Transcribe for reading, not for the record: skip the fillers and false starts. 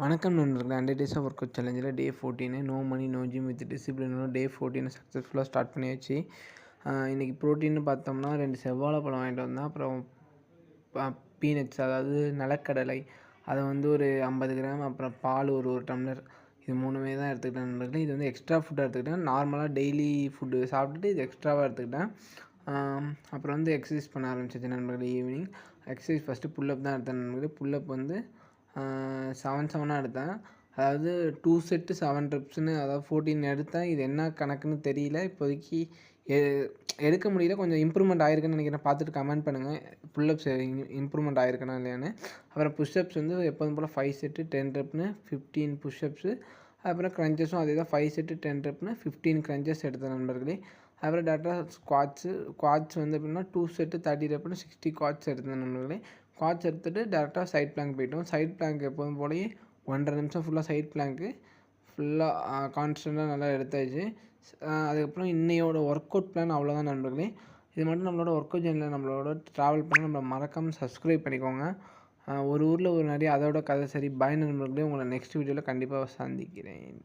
வணக்கம் நண்பர்களே. 100 days of workout சேலஞ்சில் day 14 no money no gym with டிசிப்ளினோட டே 14 சக்ஸஸ்ஃபுல்லாக ஸ்டார்ட் பண்ணியாச்சு. இன்றைக்கி ப்ரோட்டீன்னு பார்த்தோம்னா 2 செவ்வாழைப்பழம் வாங்கிட்டு வந்தேன். அப்புறம் பீனட்ஸ், அதாவது நிலக்கடலை, அதை வந்து ஒரு 50 கிராம், அப்புறம் பால் ஒரு டம்ளர். இது 3மே தான் எடுத்துக்கிட்டேன் நண்பர்களே. இது வந்து எக்ஸ்ட்ரா ஃபுட்டாக எடுத்துக்கிட்டேன். நார்மலாக டெய்லி ஃபுட்டு சாப்பிட்டுட்டு இது எக்ஸ்ட்ராவாக எடுத்துக்கிட்டேன். அப்புறம் வந்து எக்ஸசைஸ் பண்ண ஆரம்பிச்சிச்சு நண்பர்களே. ஈவினிங் எக்ஸசைஸ் ஃபஸ்ட்டு புல்லப் தான் எடுத்தேன் நண்பர்களே. புல்லப் வந்து 7 எடுத்தேன். அதாவது 2 செட்டு 7 ரெப்ஸ்னு, அதாவது 14 எடுத்தேன். இது என்ன கணக்குன்னு தெரியல இப்போதைக்கு. எடுக்க முடியல. கொஞ்சம் இம்ப்ரூவ்மெண்ட் ஆகிருக்குன்னு நினைக்கிறேன். பார்த்துட்டு கமெண்ட் பண்ணுங்கள் புல்லப்ஸ் இம்ப்ரூவ்மெண்ட் ஆகிருக்குன்னா இல்லையான்னு. அப்புறம் புஷ்அப்ஸ் வந்து எப்போதும் போல் 5 செட்டு 10 ரெப்னு 15 புஷ்அப்ஸு. அப்புறம் க்ரன்ச்சஸும் அதே தான் 5 செட்டு 10 ரெப்னு 15 க்ரன்ச்சஸ் எடுத்த நண்பர்களே. அப்புறம் டேரெக்டாக குவாட்ஸ் வந்து எப்படின்னா 2 செட்டு 30 ரெப்னு 60 குவாட்ஸ் எடுத்தேன் நண்பர்களே. குவாட்ஸ் எடுத்துகிட்டு டேரெக்டாக சைட் பிளாங்க் போயிட்டோம். சைட் பிளாங்க் எப்போதும் போலயே 1.5 நிமிஷம் ஃபுல்லாக சைட் பிளாங்க்கு ஃபுல்லாக கான்ஸ்டண்ட்டாக நல்லா எடுத்தாச்சு. அதுக்கப்புறம் இன்னையோட ஒர்க் அவுட் பிளான் அவ்வளோதான் நண்பர்களே. இது மட்டும் நம்மளோட ஒர்க் அவுட் சேனலில் நம்மளோட ட்ராவல் பண்ண நம்மளை மறக்காமல் சப்ஸ்கிரைப் பண்ணிக்கோங்க. ஒரு ஊரில் ஒரு நிறைய அதோட கதை சரி. பாய் நண்பர்களே. உங்களை நெக்ஸ்ட் வீடியோவில் கண்டிப்பாக சந்திக்கிறேன்.